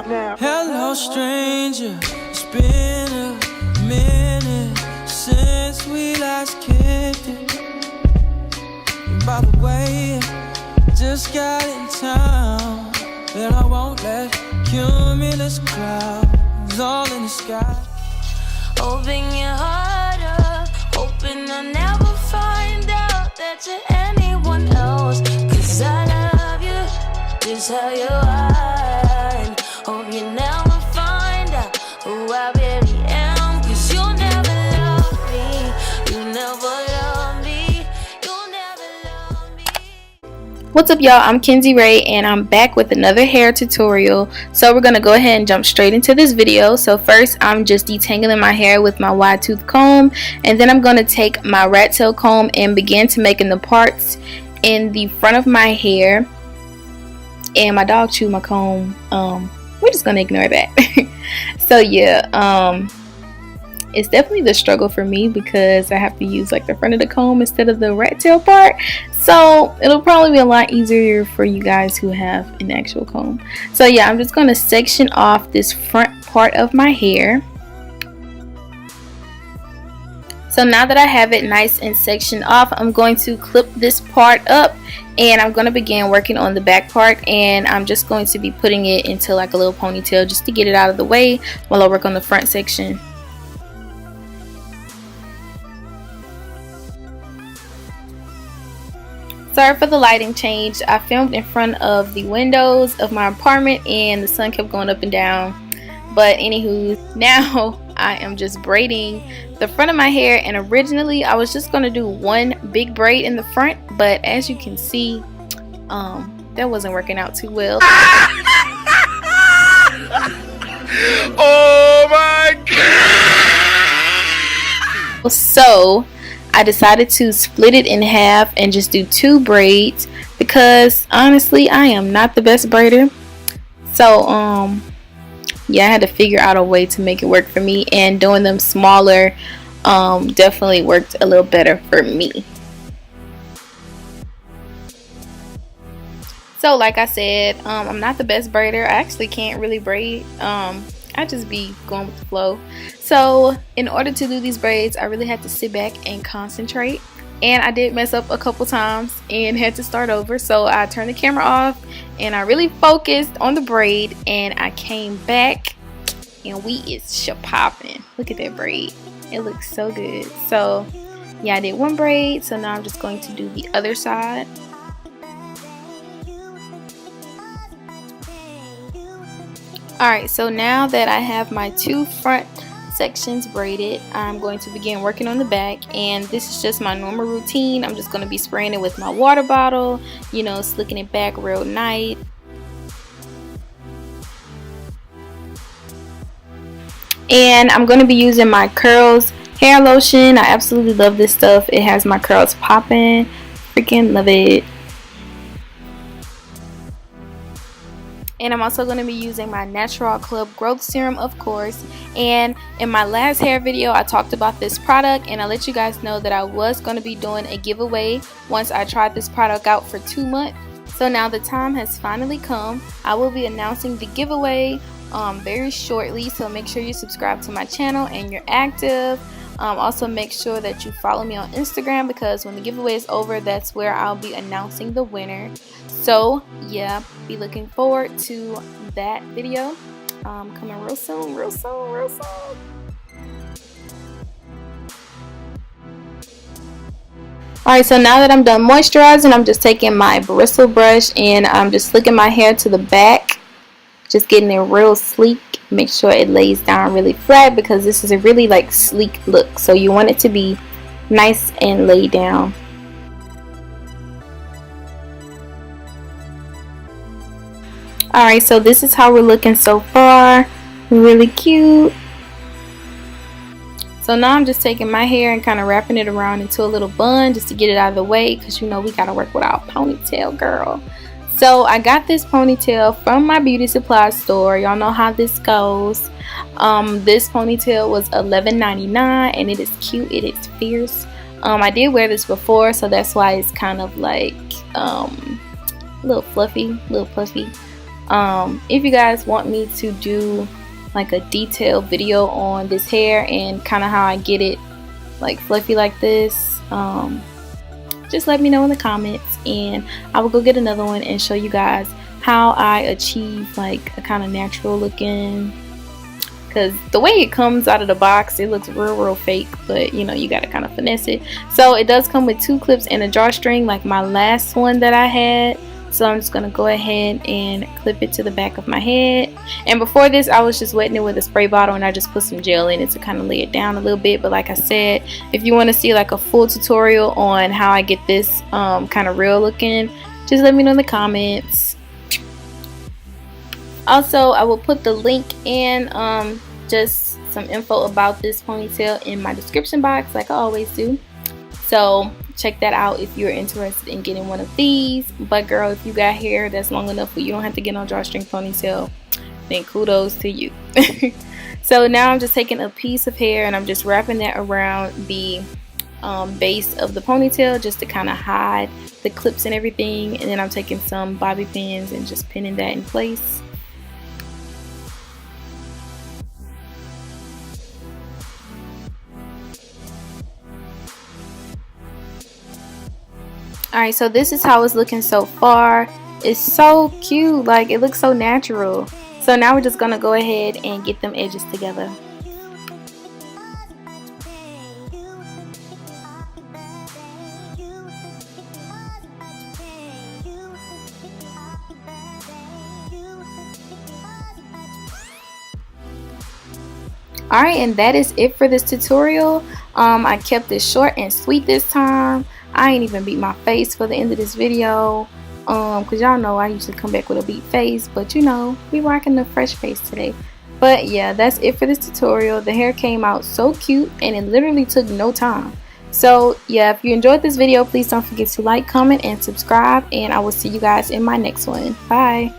Hello stranger, it's been a minute since we last kicked it. And by the way, just got in town, and I won't let cumulus clouds all in the sky. Open your heart up, hoping I'll never find out that you're anyone else. 'Cause I love you, just how you are. Hope you never find out who I really am. 'Cause you'll never love me, you never love me, you'll never love me. What's up, y'all? I'm Kinzey Rae and I'm back with another hair tutorial. So we're gonna go ahead and jump straight into this video. So first I'm just detangling my hair with my wide tooth comb, and then I'm gonna take my rat tail comb and begin to making the parts in the front of my hair. And my dog chewed my comb. We're just gonna ignore that. So yeah, it's definitely the struggle for me because I have to use like the front of the comb instead of the rat tail part. So it'll probably be a lot easier for you guys who have an actual comb. So yeah, I'm just gonna section off this front part of my hair. So now that I have it nice and sectioned off, I'm going to clip this part up, and I'm going to begin working on the back part, and I'm just going to be putting it into like a little ponytail just to get it out of the way while I work on the front section. Sorry for the lighting change. I filmed in front of the windows of my apartment and the sun kept going up and down. But anywho, now I am just braiding the front of my hair, and originally I was just going to do one big braid in the front, but as you can see, that wasn't working out too well. Oh my God! So I decided to split it in half and just do two braids because honestly I am not the best braider. So yeah, I had to figure out a way to make it work for me, and doing them smaller definitely worked a little better for me. So like I said, I'm not the best braider. I actually can't really braid. I just be going with the flow. So in order to do these braids, I really had to sit back and concentrate, and I did mess up a couple times and had to start over. So I turned the camera off and I really focused on the braid, and I came back and we is shapopping. Look at that braid, it looks so good. So yeah, I did one braid, so now I'm just going to do the other side. Alright, so now that I have my two front sections braided, I'm going to begin working on the back, and this is just my normal routine. I'm just going to be spraying it with my water bottle, you know, slicking it back real nice. And I'm going to be using my Curls hair lotion. I absolutely love this stuff. It has my curls popping. Freaking love it. And I'm also going to be using my Natural Club Growth Serum, of course. And in my last hair video, I talked about this product, and I let you guys know that I was going to be doing a giveaway once I tried this product out for 2 months. So now the time has finally come. I will be announcing the giveaway very shortly, so make sure you subscribe to my channel and you're active. Also make sure that you follow me on Instagram, because when the giveaway is over, that's where I'll be announcing the winner. So yeah, be looking forward to that video coming real soon, real soon, real soon. Alright, so now that I'm done moisturizing, I'm just taking my bristle brush and I'm just slicking my hair to the back, just getting it real sleek. Make sure it lays down really flat, because this is a really like sleek look, so you want it to be nice and laid down. Alright, so this is how we're looking so far. Really cute. So now I'm just taking my hair and kind of wrapping it around into a little bun just to get it out of the way, because you know we gotta work with our ponytail, girl. So I got this ponytail from my beauty supply store. Y'all know how this goes. This ponytail was $11.99 and it is cute. It is fierce. I did wear this before, so that's why it's kind of like a little fluffy, little puffy. If you guys want me to do like a detailed video on this hair and kind of how I get it like fluffy like this, just let me know in the comments, and I will go get another one and show you guys how I achieve like a kind of natural looking, because the way it comes out of the box, it looks real fake, but you know, you gotta kind of finesse it. So it does come with 2 clips and a drawstring like my last one that I had. So I'm just gonna go ahead and clip it to the back of my head. And before this, I was just wetting it with a spray bottle, and I just put some gel in it to kind of lay it down a little bit. But like I said, if you want to see like a full tutorial on how I get this kind of real looking, just let me know in the comments. Also, I will put the link and just some info about this ponytail in my description box like I always do. So check that out if you're interested in getting one of these. But girl, if you got hair that's long enough where you don't have to get no drawstring ponytail, then kudos to you. So now I'm just taking a piece of hair and I'm just wrapping that around the base of the ponytail just to kind of hide the clips and everything. And then I'm taking some bobby pins and just pinning that in place. Alright, so this is how it's looking so far. It's so cute, like it looks so natural. So now we're just gonna go ahead and get them edges together. Alright, and that is it for this tutorial. I kept it short and sweet this time. I ain't even beat my face for the end of this video, cause y'all know I usually come back with a beat face, but you know, we rocking the fresh face today. But yeah, that's it for this tutorial. The hair came out so cute and it literally took no time. So yeah, if you enjoyed this video, please don't forget to like, comment, and subscribe, and I will see you guys in my next one. Bye.